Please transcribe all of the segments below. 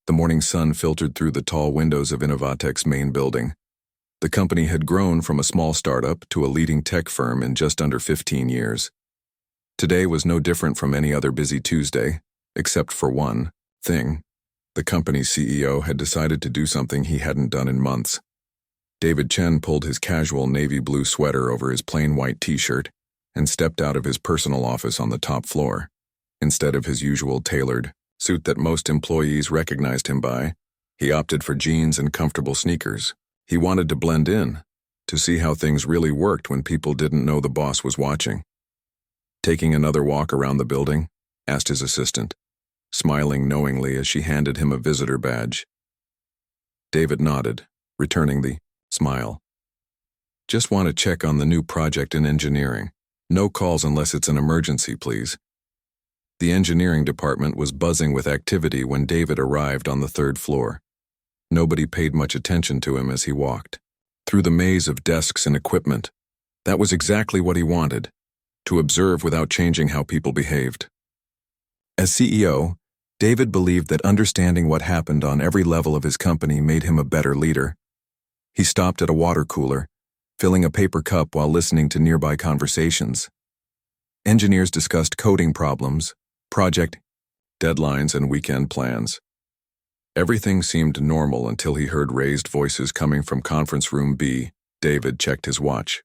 The morning sun filtered through the tall windows of Innovatech's main building. The company had grown from a small startup to a leading tech firm in just under 15 years. Today was no different from any other busy Tuesday, except for one thing. The company's CEO had decided to do something he hadn't done in months. David Chen pulled his casual navy blue sweater over his plain white t-shirt and stepped out of his personal office on the top floor. Instead of his usual tailored suit that most employees recognized him by, he opted for jeans and comfortable sneakers. He wanted to blend in, to see how things really worked when people didn't know the boss was watching. "Taking another walk around the building?" asked his assistant, smiling knowingly as she handed him a visitor badge. David nodded, returning the smile. "Just want to check on the new project in engineering. No calls unless it's an emergency, please." The engineering department was buzzing with activity when David arrived on the third floor. Nobody paid much attention to him as he walked through the maze of desks and equipment. That was exactly what he wanted, to observe without changing how people behaved. As CEO, David believed that understanding what happened on every level of his company made him a better leader. He stopped at a water cooler, filling a paper cup while listening to nearby conversations. Engineers discussed coding problems, project deadlines, and weekend plans. Everything seemed normal until he heard raised voices coming from conference room B. David checked his watch.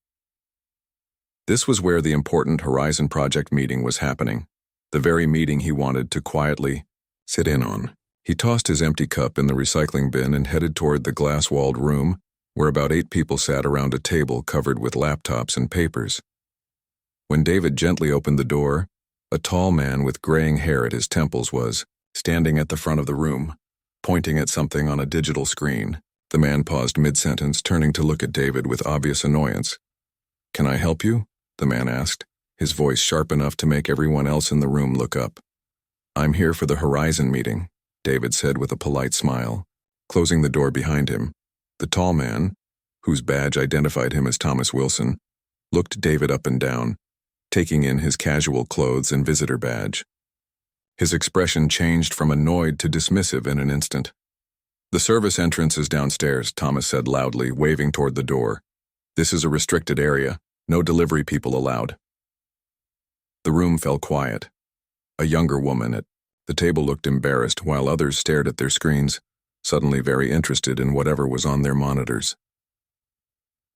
This was where the important Horizon Project meeting was happening, the very meeting he wanted to quietly sit in on. He tossed his empty cup in the recycling bin and headed toward the glass-walled room, where about 8 people sat around a table covered with laptops and papers. When David gently opened the door, a tall man with graying hair at his temples was standing at the front of the room, pointing at something on a digital screen. The man paused mid-sentence, turning to look at David with obvious annoyance. "Can I help you?" the man asked, his voice sharp enough to make everyone else in the room look up. "I'm here for the Horizon meeting," David said with a polite smile, closing the door behind him. The tall man, whose badge identified him as Thomas Wilson, looked David up and down, taking in his casual clothes and visitor badge. His expression changed from annoyed to dismissive in an instant. "The service entrance is downstairs," Thomas said loudly, waving toward the door. "This is a restricted area. No delivery people allowed." The room fell quiet. A younger woman at the table looked embarrassed while others stared at their screens, suddenly very interested in whatever was on their monitors.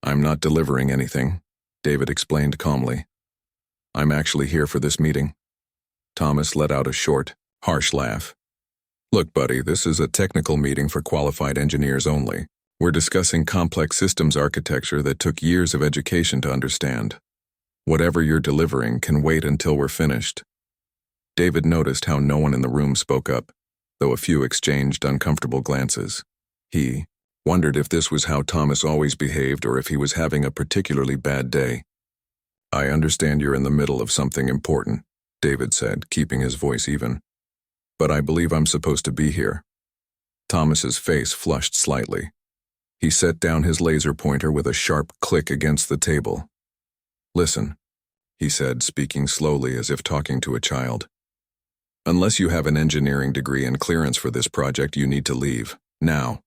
"I'm not delivering anything," David explained calmly. "I'm actually here for this meeting." Thomas let out a short, harsh laugh. "Look, buddy, this is a technical meeting for qualified engineers only. We're discussing complex systems architecture that took years of education to understand. Whatever you're delivering can wait until we're finished." David noticed how no one in the room spoke up, though a few exchanged uncomfortable glances. He wondered if this was how Thomas always behaved or if he was having a particularly bad day. "I understand you're in the middle of something important," David said, keeping his voice even. "But I believe I'm supposed to be here." Thomas's face flushed slightly. He set down his laser pointer with a sharp click against the table. "Listen," he said, speaking slowly as if talking to a child. "Unless you have an engineering degree and clearance for this project, you need to leave, now."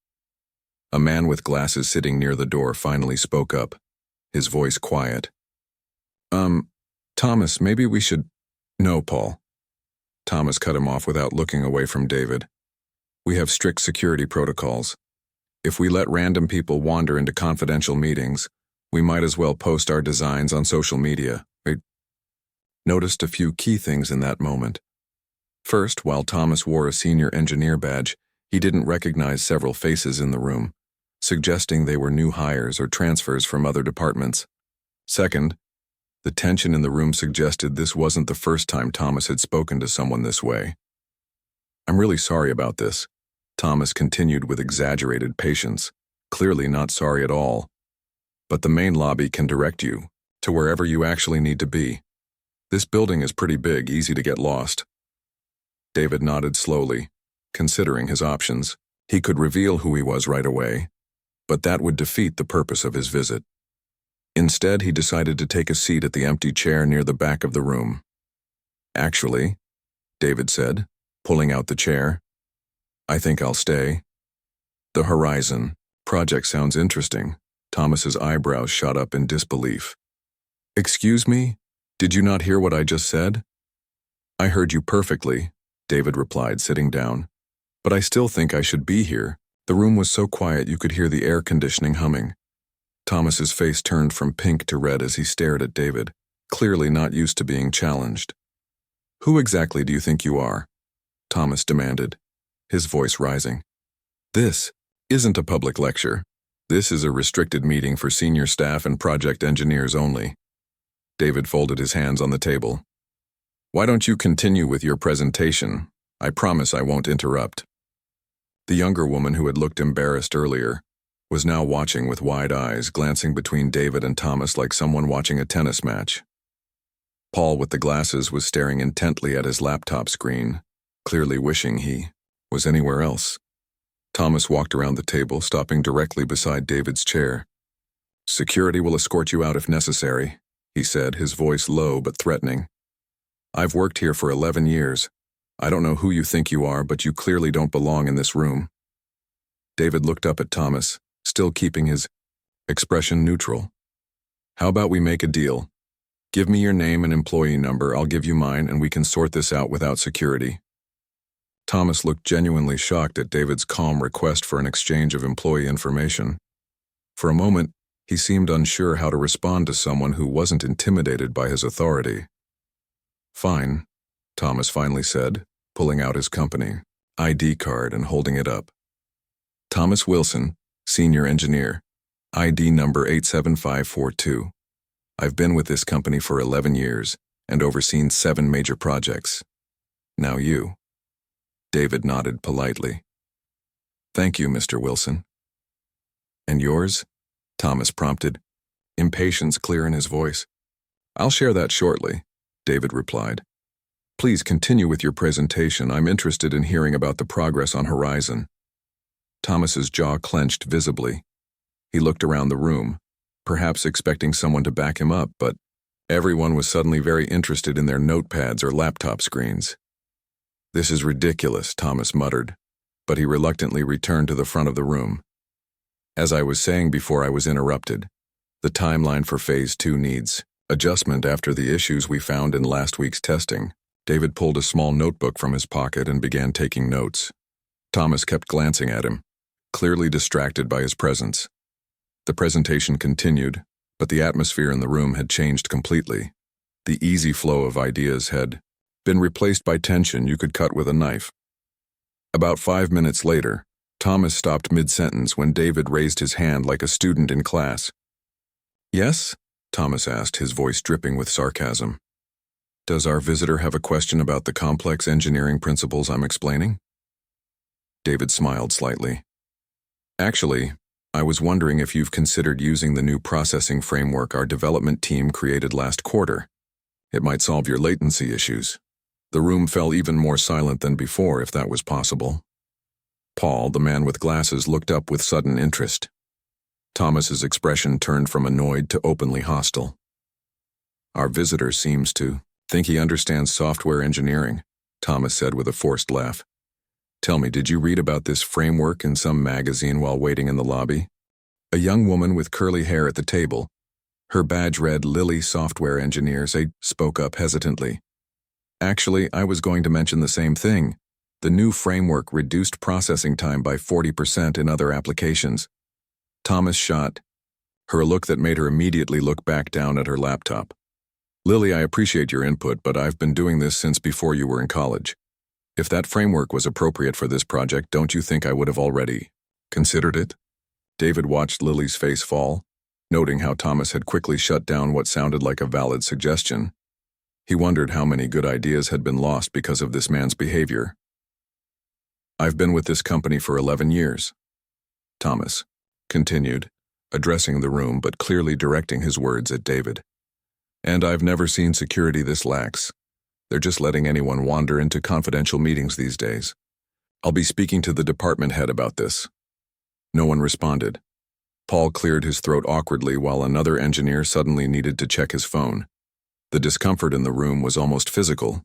A man with glasses sitting near the door finally spoke up, his voice quiet. Thomas, maybe we should—" "No, Paul." Thomas cut him off without looking away from David. "We have strict security protocols. If we let random people wander into confidential meetings, we might as well post our designs on social media." I noticed a few key things in that moment. First, while Thomas wore a senior engineer badge, he didn't recognize several faces in the room, suggesting they were new hires or transfers from other departments. Second, the tension in the room suggested this wasn't the first time Thomas had spoken to someone this way. "I'm really sorry about this," Thomas continued with exaggerated patience, clearly not sorry at all. "But the main lobby can direct you to wherever you actually need to be. This building is pretty big, easy to get lost." David nodded slowly, considering his options. He could reveal who he was right away, but that would defeat the purpose of his visit. Instead, he decided to take a seat at the empty chair near the back of the room. "Actually," David said, pulling out the chair, I think I'll stay. The Horizon project sounds interesting. Thomas's eyebrows shot up in disbelief. Excuse me? Did you not hear what I just said? I heard you perfectly, David replied, sitting down. But I still think I should be here. The room was so quiet you could hear the air conditioning humming. Thomas's face turned from pink to red as he stared at David, clearly not used to being challenged. Who exactly do you think you are? Thomas demanded, his voice rising. This isn't a public lecture. This is a restricted meeting for senior staff and project engineers only. David folded his hands on the table. Why don't you continue with your presentation? I promise I won't interrupt. The younger woman who had looked embarrassed earlier was now watching with wide eyes, glancing between David and Thomas like someone watching a tennis match. Paul with the glasses was staring intently at his laptop screen, clearly wishing he was anywhere else. Thomas walked around the table, stopping directly beside David's chair. Security will escort you out if necessary, he said, his voice low but threatening. I've worked here for 11 years. I don't know who you think you are, but you clearly don't belong in this room. David looked up at Thomas, still keeping his expression neutral. How about we make a deal? Give me your name and employee number, I'll give you mine, and we can sort this out without security. Thomas looked genuinely shocked at David's calm request for an exchange of employee information. For a moment, he seemed unsure how to respond to someone who wasn't intimidated by his authority. Fine, Thomas finally said, pulling out his company ID card and holding it up. Thomas Wilson, Senior Engineer, ID number 87542. I've been with this company for 11 years and overseen 7 major projects. Now you. David nodded politely. Thank you, Mr. Wilson. And yours? Thomas prompted, impatience clear in his voice. I'll share that shortly, David replied. Please continue with your presentation. I'm interested in hearing about the progress on Horizon. Thomas's jaw clenched visibly. He looked around the room, perhaps expecting someone to back him up, but everyone was suddenly very interested in their notepads or laptop screens. This is ridiculous, Thomas muttered, but he reluctantly returned to the front of the room. As I was saying before I was interrupted, the timeline for Phase 2 needs adjustment after the issues we found in last week's testing. David pulled a small notebook from his pocket and began taking notes. Thomas kept glancing at him, clearly distracted by his presence. The presentation continued, but the atmosphere in the room had changed completely. The easy flow of ideas had been replaced by tension you could cut with a knife. About 5 minutes later, Thomas stopped mid-sentence when David raised his hand like a student in class. Yes? Thomas asked, his voice dripping with sarcasm. Does our visitor have a question about the complex engineering principles I'm explaining? David smiled slightly. Actually, I was wondering if you've considered using the new processing framework our development team created last quarter. It might solve your latency issues. The room fell even more silent than before, if that was possible. Paul, the man with glasses, looked up with sudden interest. Thomas's expression turned from annoyed to openly hostile. Our visitor seems to think he understands software engineering, Thomas said with a forced laugh. Tell me, did you read about this framework in some magazine while waiting in the lobby? A young woman with curly hair at the table, her badge read Lily Software Engineers, spoke up hesitantly. Actually, I was going to mention the same thing. The new framework reduced processing time by 40% in other applications. Thomas shot her a look that made her immediately look back down at her laptop. Lily, I appreciate your input, but I've been doing this since before you were in college. If that framework was appropriate for this project, don't you think I would have already considered it? David watched Lily's face fall, noting how Thomas had quickly shut down what sounded like a valid suggestion. He wondered how many good ideas had been lost because of this man's behavior. I've been with this company for 11 years, Thomas continued, addressing the room but clearly directing his words at David. And I've never seen security this lax. They're just letting anyone wander into confidential meetings these days. I'll be speaking to the department head about this. No one responded. Paul cleared his throat awkwardly while another engineer suddenly needed to check his phone. The discomfort in the room was almost physical.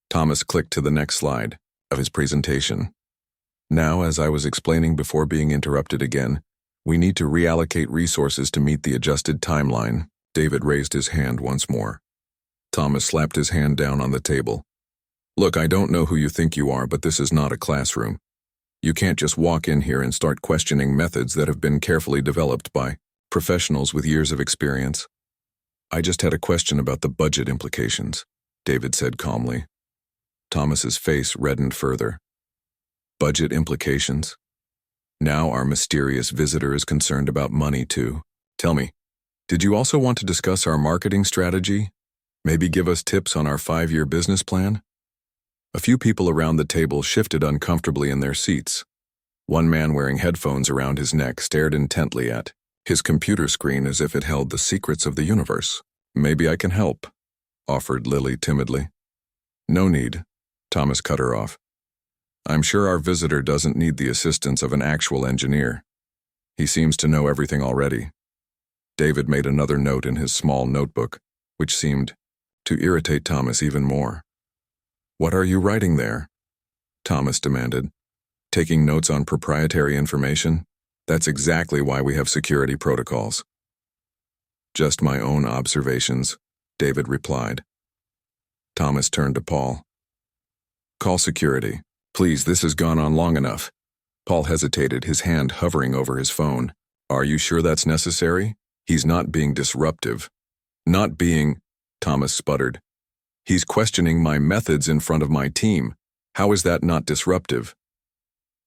Thomas clicked to the next slide of his presentation. Now, as I was explaining before being interrupted again, we need to reallocate resources to meet the adjusted timeline. David raised his hand once more. Thomas slapped his hand down on the table. Look, I don't know who you think you are, but this is not a classroom. You can't just walk in here and start questioning methods that have been carefully developed by professionals with years of experience. I just had a question about the budget implications, David said calmly. Thomas's face reddened further. Budget implications? Now our mysterious visitor is concerned about money too. Tell me, did you also want to discuss our marketing strategy? Maybe give us tips on our 5-year business plan? A few people around the table shifted uncomfortably in their seats. One man wearing headphones around his neck stared intently at his computer screen as if it held the secrets of the universe. Maybe I can help, offered Lily timidly. No need, Thomas cut her off. I'm sure our visitor doesn't need the assistance of an actual engineer. He seems to know everything already. David made another note in his small notebook, which seemed to irritate Thomas even more. What are you writing there? Thomas demanded. Taking notes on proprietary information? That's exactly why we have security protocols. Just my own observations, David replied. Thomas turned to Paul. Call security. Please, this has gone on long enough. Paul hesitated, his hand hovering over his phone. Are you sure that's necessary? He's not being disruptive. Not being, Thomas sputtered. He's questioning my methods in front of my team. How is that not disruptive?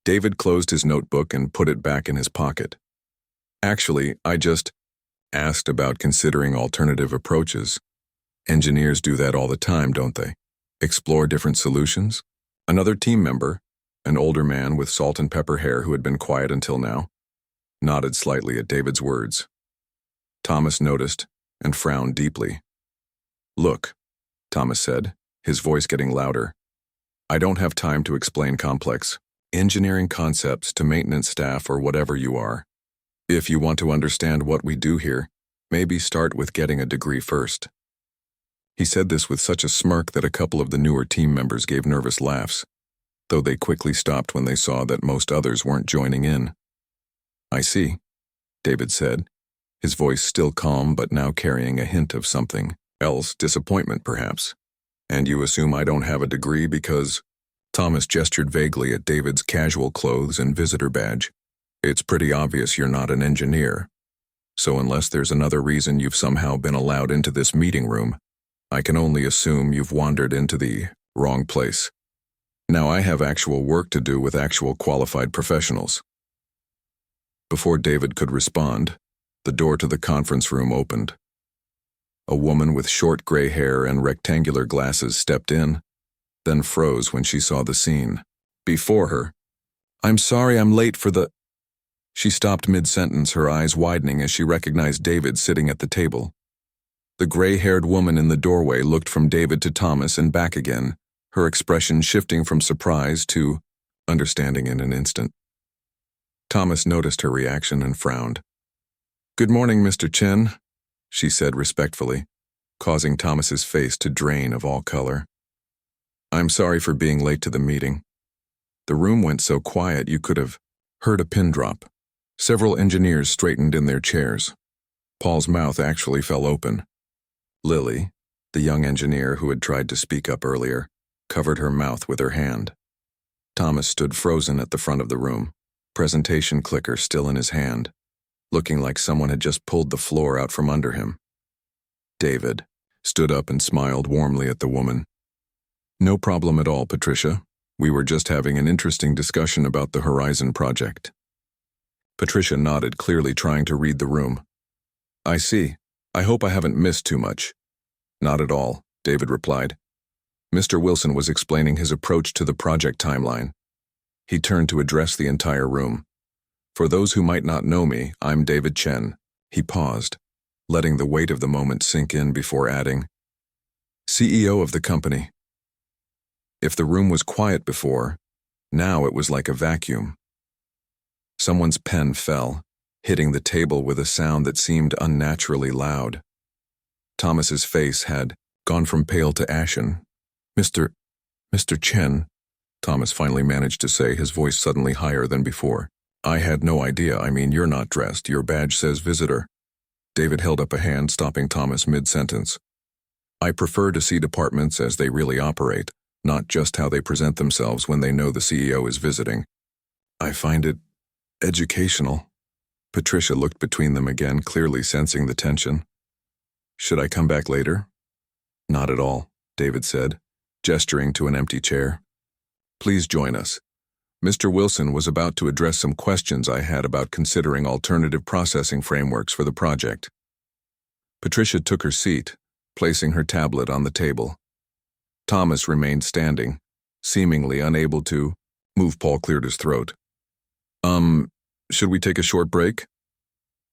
David closed his notebook and put it back in his pocket. Actually, I just asked about considering alternative approaches. Engineers do that all the time, don't they? Explore different solutions? Another team member, an older man with salt and pepper hair who had been quiet until now, nodded slightly at David's words. Thomas noticed and frowned deeply. Look, Thomas said, his voice getting louder. I don't have time to explain complex engineering concepts to maintenance staff or whatever you are. If you want to understand what we do here, maybe start with getting a degree first. He said this with such a smirk that a couple of the newer team members gave nervous laughs, though they quickly stopped when they saw that most others weren't joining in. I see, David said, his voice still calm but now carrying a hint of something else, disappointment perhaps. And you assume I don't have a degree because… Thomas gestured vaguely at David's casual clothes and visitor badge. It's pretty obvious you're not an engineer. So unless there's another reason you've somehow been allowed into this meeting room, I can only assume you've wandered into the wrong place. Now I have actual work to do with actual qualified professionals. Before David could respond, the door to the conference room opened. A woman with short gray hair and rectangular glasses stepped in, then froze when she saw the scene. Before her, I'm sorry I'm late for the… She stopped mid-sentence, her eyes widening as she recognized David sitting at the table. The gray-haired woman in the doorway looked from David to Thomas and back again, her expression shifting from surprise to understanding in an instant. Thomas noticed her reaction and frowned. Good morning, Mr. Chen, she said respectfully, causing Thomas's face to drain of all color. I'm sorry for being late to the meeting. The room went so quiet you could have heard a pin drop. Several engineers straightened in their chairs. Paul's mouth actually fell open. Lily, the young engineer who had tried to speak up earlier, covered her mouth with her hand. Thomas stood frozen at the front of the room, presentation clicker still in his hand, looking like someone had just pulled the floor out from under him. David stood up and smiled warmly at the woman. No problem at all, Patricia. We were just having an interesting discussion about the Horizon project. Patricia nodded, clearly trying to read the room. I see. I hope I haven't missed too much. Not at all, David replied. Mr. Wilson was explaining his approach to the project timeline. He turned to address the entire room. For those who might not know me, I'm David Chen. He paused, letting the weight of the moment sink in before adding, CEO of the company. If the room was quiet before, now it was like a vacuum. Someone's pen fell, hitting the table with a sound that seemed unnaturally loud. Thomas's face had gone from pale to ashen. Mr. Chen, Thomas finally managed to say, his voice suddenly higher than before. I had no idea. I mean, you're not dressed. Your badge says visitor. David held up a hand, stopping Thomas mid-sentence. I prefer to see departments as they really operate, not just how they present themselves when they know the CEO is visiting. I find it educational. Patricia looked between them again, clearly sensing the tension. Should I come back later? Not at all, David said, gesturing to an empty chair. Please join us. Mr. Wilson was about to address some questions I had about considering alternative processing frameworks for the project. Patricia took her seat, placing her tablet on the table. Thomas remained standing, seemingly unable to move. Paul cleared his throat. Should we take a short break?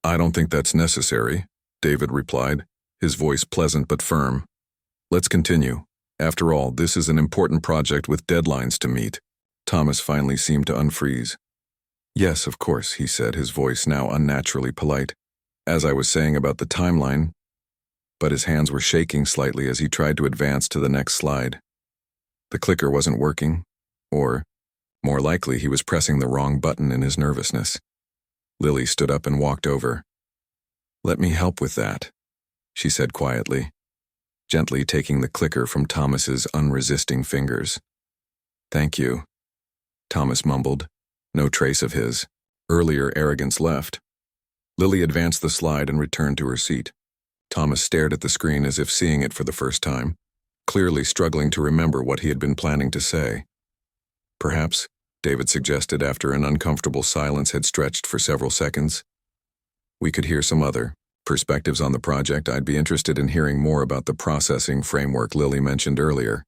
I don't think that's necessary, David replied, his voice pleasant but firm. Let's continue. After all, this is an important project with deadlines to meet. Thomas finally seemed to unfreeze. Yes, of course, he said, his voice now unnaturally polite. As I was saying about the timeline, but his hands were shaking slightly as he tried to advance to the next slide. The clicker wasn't working, or, more likely, he was pressing the wrong button in his nervousness. Lily stood up and walked over. Let me help with that, she said quietly, gently taking the clicker from Thomas's unresisting fingers. Thank you, Thomas mumbled, no trace of his earlier arrogance left. Lily advanced the slide and returned to her seat. Thomas stared at the screen as if seeing it for the first time, clearly struggling to remember what he had been planning to say. Perhaps, David suggested after an uncomfortable silence had stretched for several seconds, we could hear some other perspectives on the project. I'd be interested in hearing more about the processing framework Lily mentioned earlier.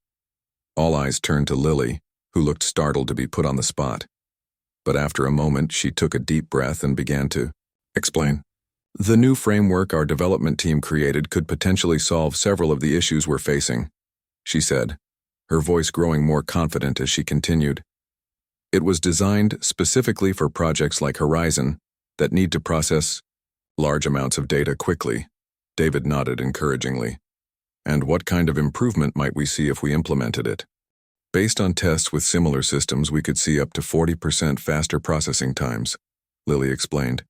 All eyes turned to Lily, who looked startled to be put on the spot. But after a moment, she took a deep breath and began to explain. The new framework our development team created could potentially solve several of the issues we're facing, she said, her voice growing more confident as she continued. It was designed specifically for projects like Horizon that need to process large amounts of data quickly. David nodded encouragingly. And what kind of improvement might we see if we implemented it? Based on tests with similar systems, we could see up to 40% faster processing times, Lily explained.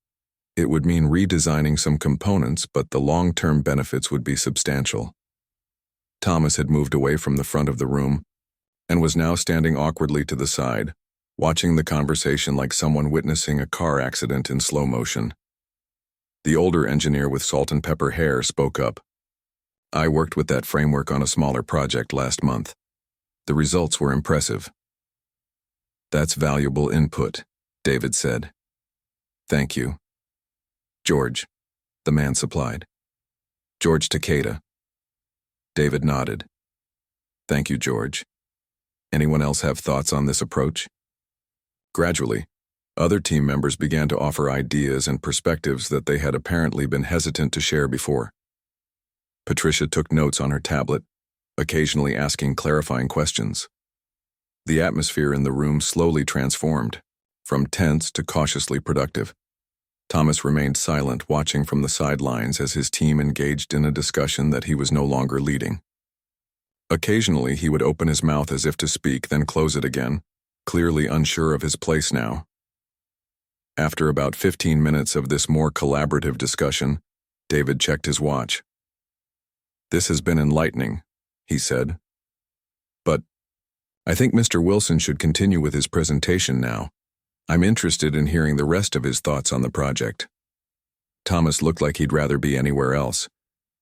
It would mean redesigning some components, but the long-term benefits would be substantial. Thomas had moved away from the front of the room and was now standing awkwardly to the side, watching the conversation like someone witnessing a car accident in slow motion. The older engineer with salt and pepper hair spoke up. I worked with that framework on a smaller project last month. The results were impressive. That's valuable input, David said. Thank you. George, the man supplied. George Takeda. David nodded. Thank you, George. Anyone else have thoughts on this approach? Gradually, other team members began to offer ideas and perspectives that they had apparently been hesitant to share before. Patricia took notes on her tablet, occasionally asking clarifying questions. The atmosphere in the room slowly transformed, from tense to cautiously productive. Thomas remained silent, watching from the sidelines as his team engaged in a discussion that he was no longer leading. Occasionally, he would open his mouth as if to speak, then close it again, clearly unsure of his place now. After about 15 minutes of this more collaborative discussion, David checked his watch. This has been enlightening, he said. But I think Mr. Wilson should continue with his presentation now. I'm interested in hearing the rest of his thoughts on the project. Thomas looked like he'd rather be anywhere else,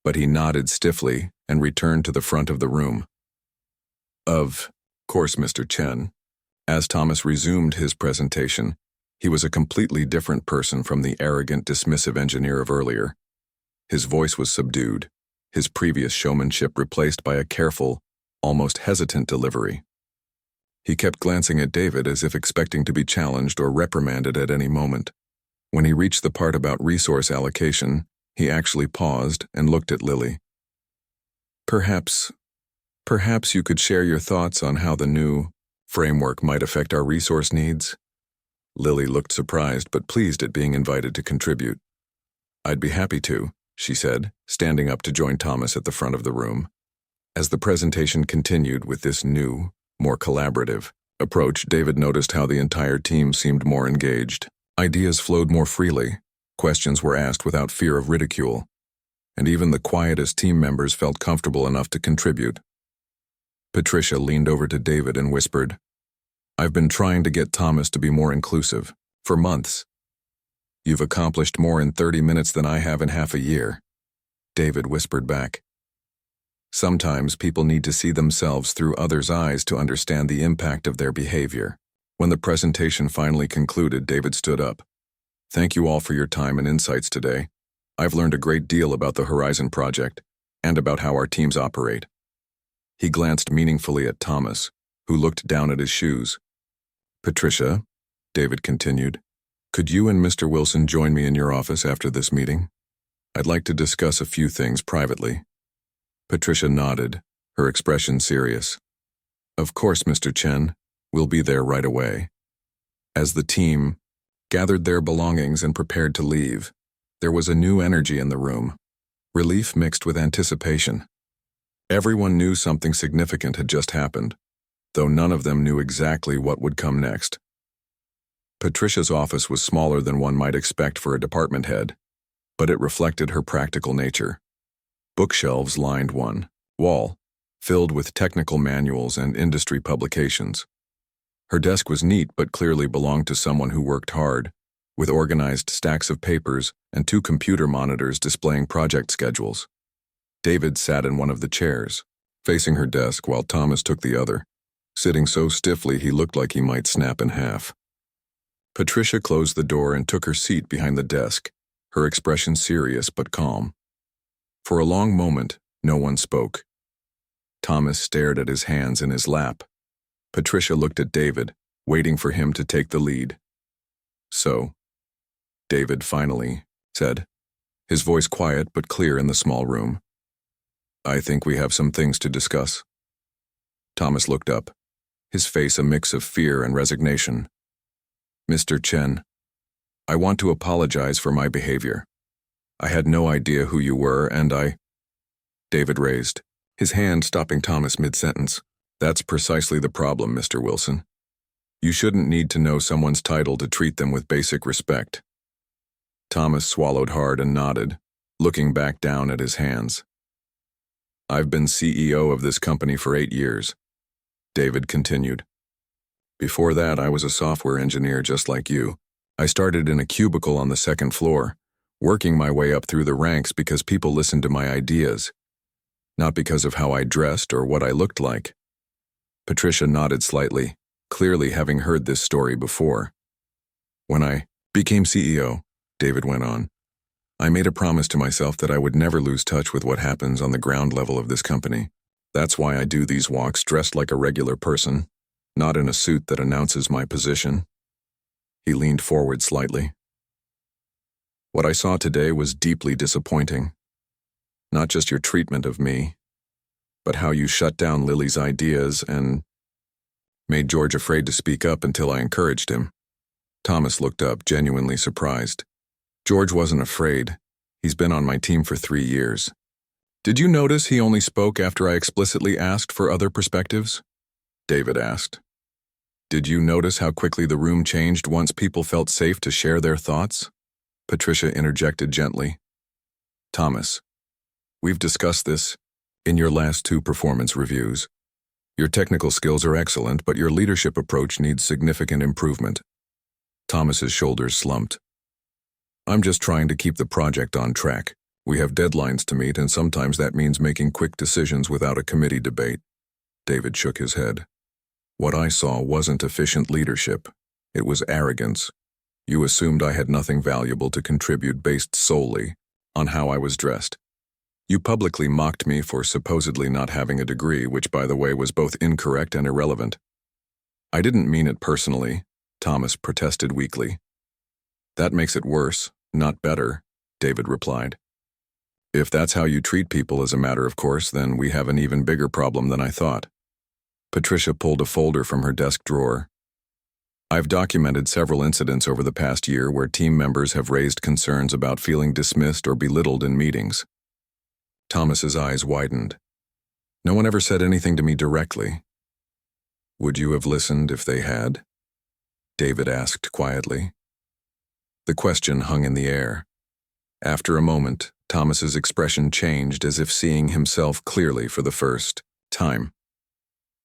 but he nodded stiffly and returned to the front of the room. Of course, Mr. Chen. As Thomas resumed his presentation, he was a completely different person from the arrogant, dismissive engineer of earlier. His voice was subdued, his previous showmanship replaced by a careful, almost hesitant delivery. He kept glancing at David as if expecting to be challenged or reprimanded at any moment. When he reached the part about resource allocation, he actually paused and looked at Lily. Perhaps you could share your thoughts on how the new framework might affect our resource needs? Lily looked surprised but pleased at being invited to contribute. I'd be happy to, she said, standing up to join Thomas at the front of the room. As the presentation continued with this new, more collaborative approach, David noticed how the entire team seemed more engaged. Ideas flowed more freely, questions were asked without fear of ridicule, and even the quietest team members felt comfortable enough to contribute. Patricia leaned over to David and whispered, "I've been trying to get Thomas to be more inclusive, for months. You've accomplished more in 30 minutes than I have in half a year." David whispered back, "Sometimes people need to see themselves through others' eyes to understand the impact of their behavior." When the presentation finally concluded, David stood up. "Thank you all for your time and insights today. I've learned a great deal about the Horizon Project and about how our teams operate." He glanced meaningfully at Thomas, who looked down at his shoes. "Patricia," David continued, "could you and Mr. Wilson join me in your office after this meeting? I'd like to discuss a few things privately." Patricia nodded, her expression serious. "Of course, Mr. Chen. We'll be there right away." As the team gathered their belongings and prepared to leave, there was a new energy in the room, relief mixed with anticipation. Everyone knew something significant had just happened, though none of them knew exactly what would come next. Patricia's office was smaller than one might expect for a department head, but it reflected her practical nature. Bookshelves lined one wall, filled with technical manuals and industry publications. Her desk was neat but clearly belonged to someone who worked hard, with organized stacks of papers and 2 computer monitors displaying project schedules. David sat in one of the chairs, facing her desk while Thomas took the other, sitting so stiffly he looked like he might snap in half. Patricia closed the door and took her seat behind the desk, her expression serious but calm. For a long moment, no one spoke. Thomas stared at his hands in his lap. Patricia looked at David, waiting for him to take the lead. "So," David finally said, his voice quiet but clear in the small room, "I think we have some things to discuss." Thomas looked up, his face a mix of fear and resignation. "Mr. Chen, I want to apologize for my behavior. I had no idea who you were, and David raised, his hand stopping Thomas mid-sentence. "That's precisely the problem, Mr. Wilson. You shouldn't need to know someone's title to treat them with basic respect." Thomas swallowed hard and nodded, looking back down at his hands. "I've been CEO of this company for 8 years," David continued. "Before that, I was a software engineer just like you. I started in a cubicle on the 2nd floor, working my way up through the ranks because people listened to my ideas, not because of how I dressed or what I looked like." Patricia nodded slightly, clearly having heard this story before. "When I became CEO," David went on, "I made a promise to myself that I would never lose touch with what happens on the ground level of this company. That's why I do these walks dressed like a regular person, not in a suit that announces my position." He leaned forward slightly. "What I saw today was deeply disappointing. Not just your treatment of me, but how you shut down Lily's ideas and made George afraid to speak up until I encouraged him." Thomas looked up, genuinely surprised. "George wasn't afraid. He's been on my team for 3 years. Did you notice he only spoke after I explicitly asked for other perspectives?" David asked. "Did you notice how quickly the room changed once people felt safe to share their thoughts?" Patricia interjected gently. "Thomas, we've discussed this in your last 2 performance reviews. Your technical skills are excellent, but your leadership approach needs significant improvement." Thomas's shoulders slumped. "I'm just trying to keep the project on track. We have deadlines to meet, and sometimes that means making quick decisions without a committee debate." David shook his head. "What I saw wasn't efficient leadership. It was arrogance. You assumed I had nothing valuable to contribute based solely on how I was dressed. You publicly mocked me for supposedly not having a degree, which, by the way, was both incorrect and irrelevant." "I didn't mean it personally," Thomas protested weakly. "That makes it worse, not better," David replied. "If that's how you treat people as a matter of course, then we have an even bigger problem than I thought." Patricia pulled a folder from her desk drawer. "I've documented several incidents over the past year where team members have raised concerns about feeling dismissed or belittled in meetings." Thomas's eyes widened. "No one ever said anything to me directly." Would you have listened if they had? David asked quietly. The question hung in the air. After a moment, Thomas's expression changed as if seeing himself clearly for the first time.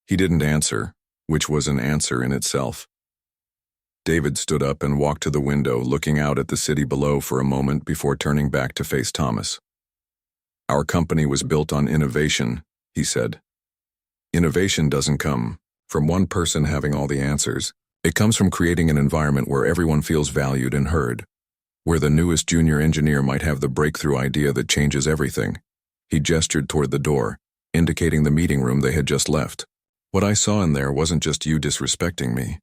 He didn't answer, which was an answer in itself. David stood up and walked to the window, looking out at the city below for a moment before turning back to face Thomas. Our company was built on innovation, he said. Innovation doesn't come from one person having all the answers. It comes from creating an environment where everyone feels valued and heard, where the newest junior engineer might have the breakthrough idea that changes everything. He gestured toward the door, indicating the meeting room they had just left. What I saw in there wasn't just you disrespecting me.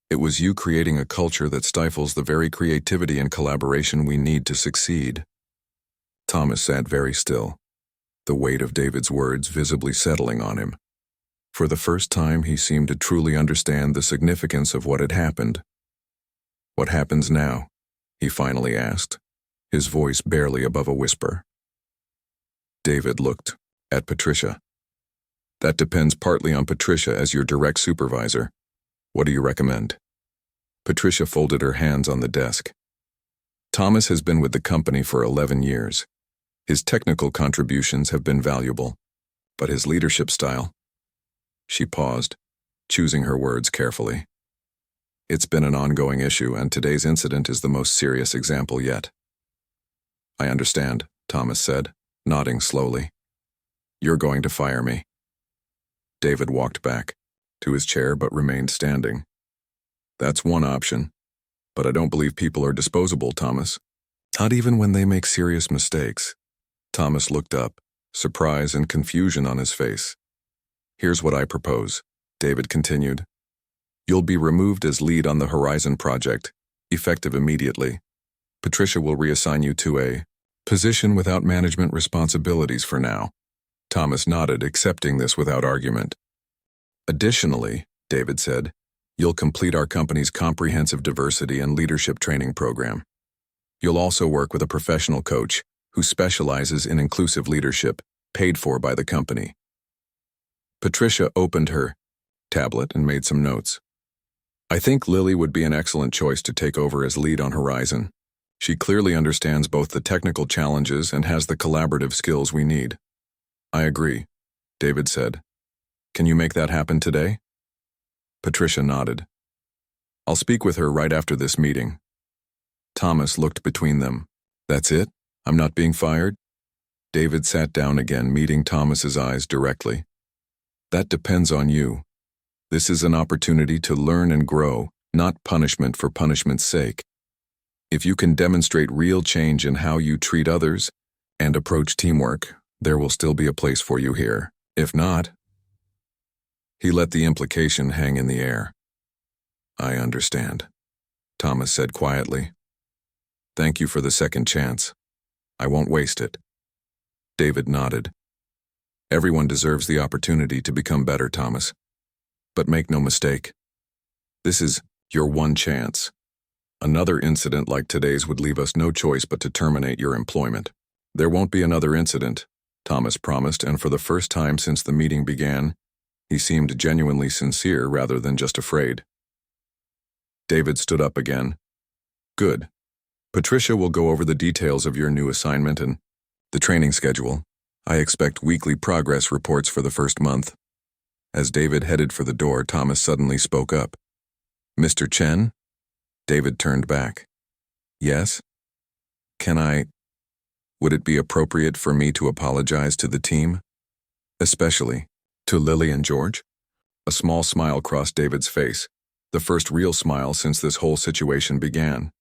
It was you creating a culture that stifles the very creativity and collaboration we need to succeed. Thomas sat very still, the weight of David's words visibly settling on him. For the first time, he seemed to truly understand the significance of what had happened. What happens now? He finally asked, his voice barely above a whisper. David looked at Patricia. That depends partly on Patricia as your direct supervisor. What do you recommend? Patricia folded her hands on the desk. Thomas has been with the company for 11 years. His technical contributions have been valuable, but his leadership style... She paused, choosing her words carefully. It's been an ongoing issue, and today's incident is the most serious example yet. I understand, Thomas said, nodding slowly. You're going to fire me. David walked back to his chair but remained standing. That's one option, but I don't believe people are disposable, Thomas. Not even when they make serious mistakes. Thomas looked up, surprise and confusion on his face. Here's what I propose, David continued. You'll be removed as lead on the Horizon project, effective immediately. Patricia will reassign you to a position without management responsibilities for now. Thomas nodded, accepting this without argument. Additionally, David said, you'll complete our company's comprehensive diversity and leadership training program. You'll also work with a professional coach who specializes in inclusive leadership, paid for by the company. Patricia opened her tablet and made some notes. I think Lily would be an excellent choice to take over as lead on Horizon. She clearly understands both the technical challenges and has the collaborative skills we need. I agree, David said. Can you make that happen today? Patricia nodded. I'll speak with her right after this meeting. Thomas looked between them. That's it? I'm not being fired? David sat down again, meeting Thomas's eyes directly. That depends on you. This is an opportunity to learn and grow, not punishment for punishment's sake. If you can demonstrate real change in how you treat others and approach teamwork, there will still be a place for you here. If not, he let the implication hang in the air. I understand, Thomas said quietly. Thank you for the second chance. I won't waste it. David nodded. Everyone deserves the opportunity to become better, Thomas. But make no mistake. This is your one chance. Another incident like today's would leave us no choice but to terminate your employment. There won't be another incident, Thomas promised, and for the first time since the meeting began, he seemed genuinely sincere rather than just afraid. David stood up again. Good. Patricia will go over the details of your new assignment and the training schedule. I expect weekly progress reports for the first month. As David headed for the door, Thomas suddenly spoke up. Mr. Chen? David turned back. Yes? Would it be appropriate for me to apologize to the team? Especially to Lily and George? A small smile crossed David's face, the first real smile since this whole situation began.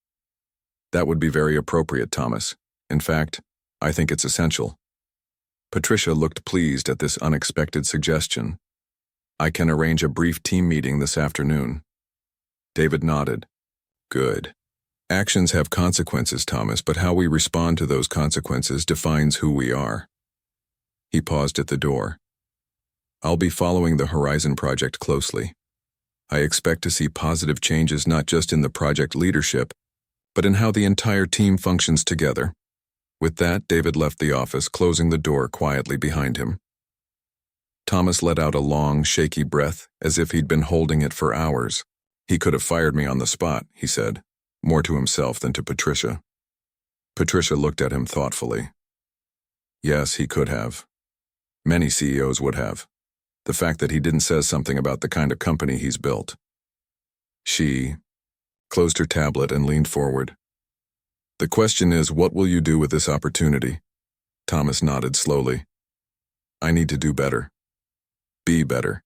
That would be very appropriate, Thomas. In fact, I think it's essential. Patricia looked pleased at this unexpected suggestion. I can arrange a brief team meeting this afternoon. David nodded. Good. Actions have consequences, Thomas, but how we respond to those consequences defines who we are. He paused at the door. I'll be following the Horizon project closely. I expect to see positive changes not just in the project leadership, but in how the entire team functions together. With that, David left the office, closing the door quietly behind him. Thomas let out a long, shaky breath, as if he'd been holding it for hours. He could have fired me on the spot, he said, more to himself than to Patricia. Patricia looked at him thoughtfully. Yes, he could have. Many CEOs would have. The fact that he didn't say something about the kind of company he's built. She closed her tablet and leaned forward. The question is, what will you do with this opportunity? Thomas nodded slowly. I need to do better. Be better.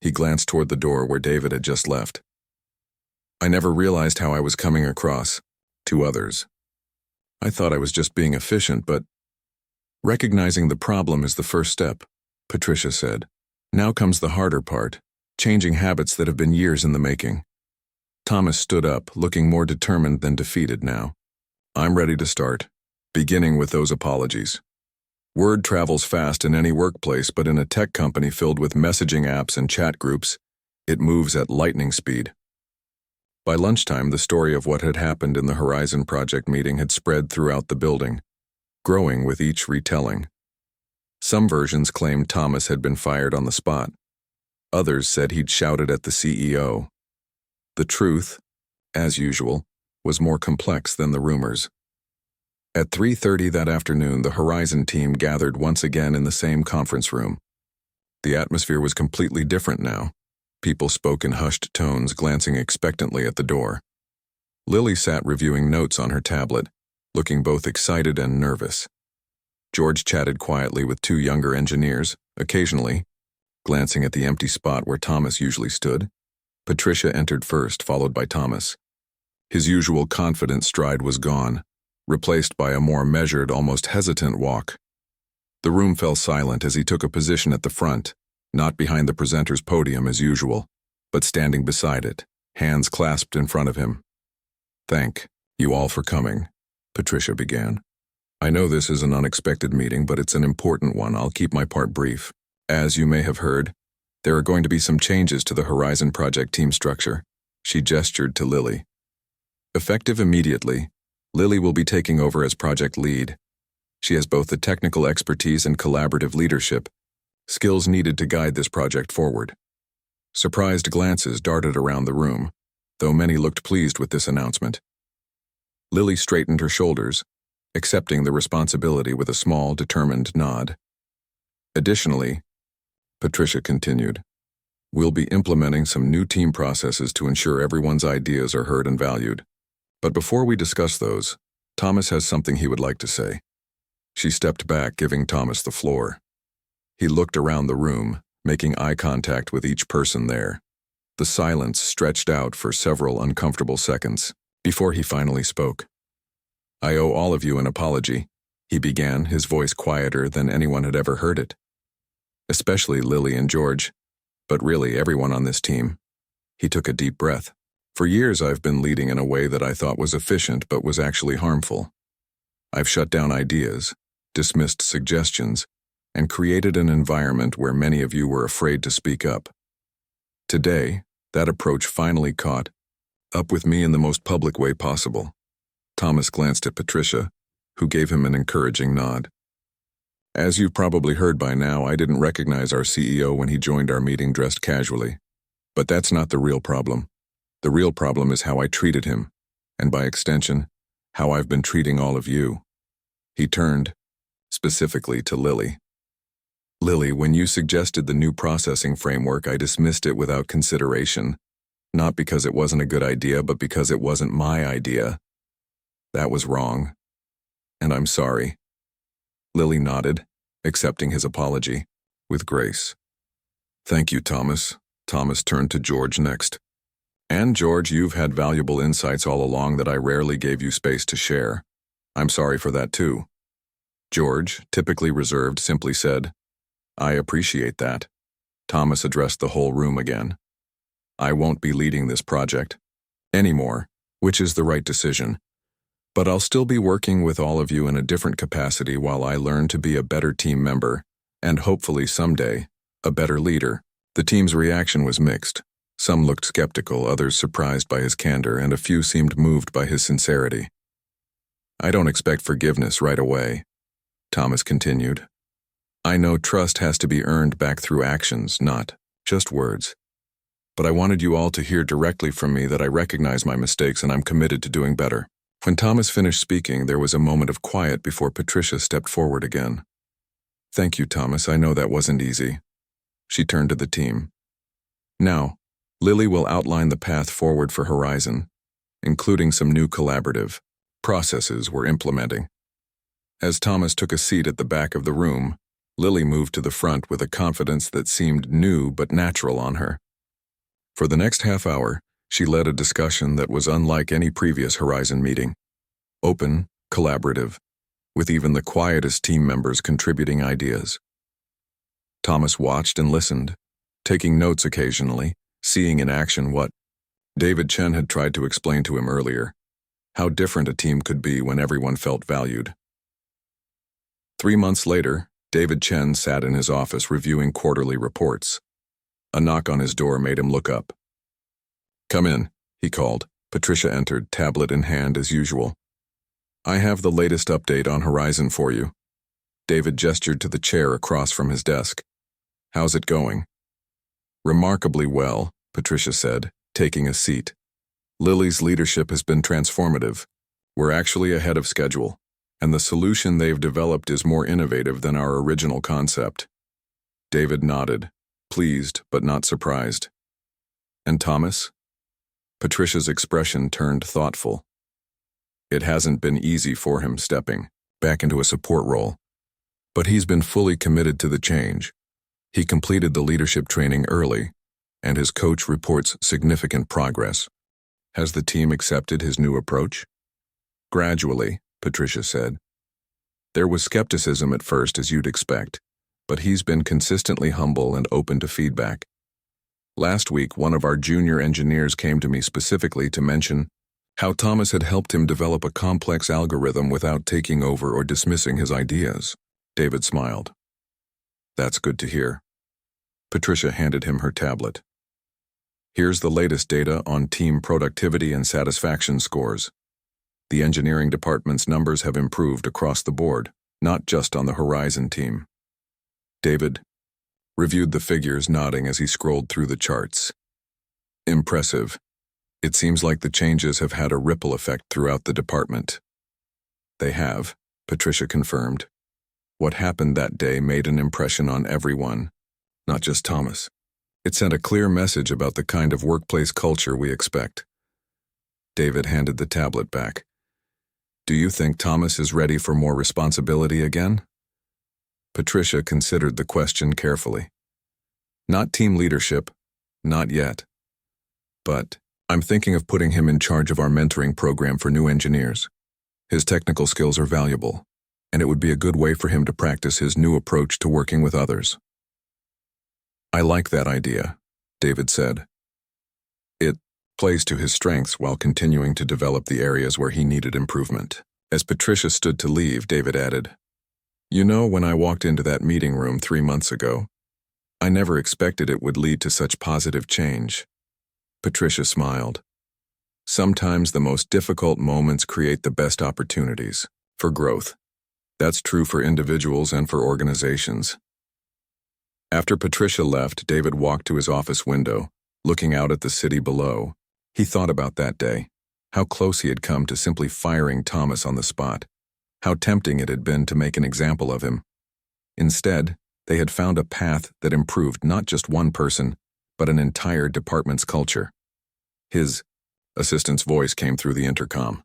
He glanced toward the door where David had just left. I never realized how I was coming across to others. I thought I was just being efficient, but recognizing the problem is the first step, Patricia said. Now comes the harder part, changing habits that have been years in the making. Thomas stood up, looking more determined than defeated now. I'm ready to start, beginning with those apologies. Word travels fast in any workplace, but in a tech company filled with messaging apps and chat groups, it moves at lightning speed. By lunchtime, the story of what had happened in the Horizon Project meeting had spread throughout the building, growing with each retelling. Some versions claimed Thomas had been fired on the spot. Others said he'd shouted at the CEO. The truth, as usual, was more complex than the rumors. At 3:30 that afternoon, the Horizon team gathered once again in the same conference room. The atmosphere was completely different now. People spoke in hushed tones, glancing expectantly at the door. Lily sat reviewing notes on her tablet, looking both excited and nervous. George chatted quietly with two younger engineers, occasionally, glancing at the empty spot where Thomas usually stood. Patricia entered first, followed by Thomas. His usual confident stride was gone, replaced by a more measured, almost hesitant walk. The room fell silent as he took a position at the front, not behind the presenter's podium as usual, but standing beside it, hands clasped in front of him. Thank you all for coming, Patricia began. I know this is an unexpected meeting, but it's an important one. I'll keep my part brief. As you may have heard, there are going to be some changes to the Horizon Project team structure. She gestured to Lily. Effective immediately, Lily will be taking over as project lead. She has both the technical expertise and collaborative leadership, skills needed to guide this project forward. Surprised glances darted around the room, though many looked pleased with this announcement. Lily straightened her shoulders, accepting the responsibility with a small, determined nod. Additionally, Patricia continued, we'll be implementing some new team processes to ensure everyone's ideas are heard and valued. But before we discuss those, Thomas has something he would like to say. She stepped back, giving Thomas the floor. He looked around the room, making eye contact with each person there. The silence stretched out for several uncomfortable seconds before he finally spoke. I owe all of you an apology, he began, his voice quieter than anyone had ever heard it. Especially Lily and George, but really everyone on this team. He took a deep breath. For years I've been leading in a way that I thought was efficient but was actually harmful. I've shut down ideas, dismissed suggestions, and created an environment where many of you were afraid to speak up. Today, that approach finally caught up with me in the most public way possible. Thomas glanced at Patricia, who gave him an encouraging nod. As you've probably heard by now, I didn't recognize our CEO when he joined our meeting dressed casually. But that's not the real problem. The real problem is how I treated him, and by extension, how I've been treating all of you. He turned, specifically to Lily. Lily, when you suggested the new processing framework, I dismissed it without consideration. Not because it wasn't a good idea, but because it wasn't my idea. That was wrong. And I'm sorry. Lily nodded, accepting his apology, with grace. Thank you, Thomas. Thomas turned to George next. And George, you've had valuable insights all along that I rarely gave you space to share. I'm sorry for that too. George, typically reserved, simply said, I appreciate that. Thomas addressed the whole room again. I won't be leading this project anymore, which is the right decision. But I'll still be working with all of you in a different capacity while I learn to be a better team member, and hopefully someday, a better leader. The team's reaction was mixed. Some looked skeptical, others surprised by his candor, and a few seemed moved by his sincerity. I don't expect forgiveness right away, Thomas continued. I know trust has to be earned back through actions, not just words. But I wanted you all to hear directly from me that I recognize my mistakes and I'm committed to doing better." When Thomas finished speaking, there was a moment of quiet before Patricia stepped forward again. "Thank you, Thomas. I know that wasn't easy." She turned to the team. "Now, Lily will outline the path forward for Horizon, including some new collaborative processes we're implementing." As Thomas took a seat at the back of the room, Lily moved to the front with a confidence that seemed new but natural on her. For the next half hour, she led a discussion that was unlike any previous Horizon meeting. Open, collaborative, with even the quietest team members contributing ideas. Thomas watched and listened, taking notes occasionally, seeing in action what David Chen had tried to explain to him earlier, how different a team could be when everyone felt valued. 3 months later, David Chen sat in his office reviewing quarterly reports. A knock on his door made him look up. "Come in," he called. Patricia entered, tablet in hand as usual. "I have the latest update on Horizon for you." David gestured to the chair across from his desk. "How's it going?" "Remarkably well," Patricia said, taking a seat. "Lily's leadership has been transformative. We're actually ahead of schedule, and the solution they've developed is more innovative than our original concept." David nodded, pleased but not surprised. "And Thomas?" Patricia's expression turned thoughtful. It hasn't been easy for him stepping back into a support role, but he's been fully committed to the change. He completed the leadership training early, and his coach reports significant progress. Has the team accepted his new approach? Gradually, Patricia said. There was skepticism at first, as you'd expect, but he's been consistently humble and open to feedback. Last week, one of our junior engineers came to me specifically to mention how Thomas had helped him develop a complex algorithm without taking over or dismissing his ideas. David smiled. That's good to hear. Patricia handed him her tablet. Here's the latest data on team productivity and satisfaction scores. The engineering department's numbers have improved across the board, not just on the Horizon team. David reviewed the figures, nodding as he scrolled through the charts. Impressive. It seems like the changes have had a ripple effect throughout the department. They have, Patricia confirmed. What happened that day made an impression on everyone, not just Thomas. It sent a clear message about the kind of workplace culture we expect. David handed the tablet back. Do you think Thomas is ready for more responsibility again? Patricia considered the question carefully. Not team leadership, not yet. But I'm thinking of putting him in charge of our mentoring program for new engineers. His technical skills are valuable, and it would be a good way for him to practice his new approach to working with others. I like that idea, David said. It plays to his strengths while continuing to develop the areas where he needed improvement. As Patricia stood to leave, David added, You know, when I walked into that meeting room 3 months ago, I never expected it would lead to such positive change. Patricia smiled. Sometimes the most difficult moments create the best opportunities for growth. That's true for individuals and for organizations. After Patricia left, David walked to his office window, looking out at the city below. He thought about that day, how close he had come to simply firing Thomas on the spot, how tempting it had been to make an example of him. Instead, they had found a path that improved not just one person, but an entire department's culture. His assistant's voice came through the intercom.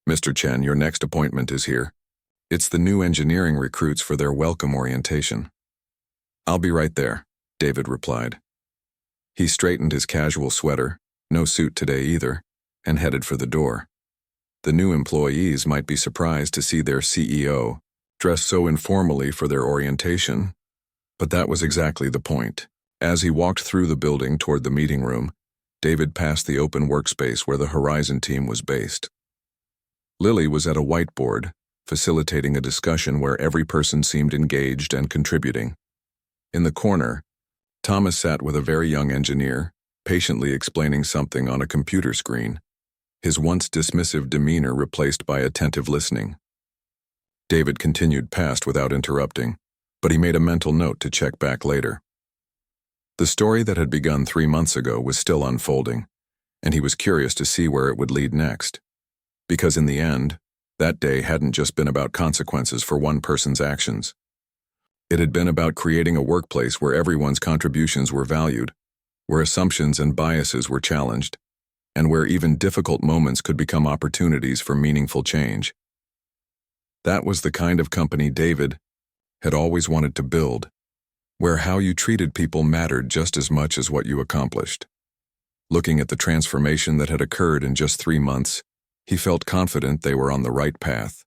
Mr. Chen, your next appointment is here. It's the new engineering recruits for their welcome orientation. I'll be right there, David replied. He straightened his casual sweater, no suit today either, and headed for the door. The new employees might be surprised to see their CEO dressed so informally for their orientation, but that was exactly the point. As he walked through the building toward the meeting room, David passed the open workspace where the Horizon team was based. Lily was at a whiteboard, facilitating a discussion where every person seemed engaged and contributing. In the corner, Thomas sat with a very young engineer, patiently explaining something on a computer screen, his once dismissive demeanor replaced by attentive listening. David continued past without interrupting, but he made a mental note to check back later. The story that had begun 3 months ago was still unfolding, and he was curious to see where it would lead next. Because in the end, that day hadn't just been about consequences for one person's actions. It had been about creating a workplace where everyone's contributions were valued, where assumptions and biases were challenged, and where even difficult moments could become opportunities for meaningful change. That was the kind of company David had always wanted to build, where how you treated people mattered just as much as what you accomplished. Looking at the transformation that had occurred in just 3 months, he felt confident they were on the right path.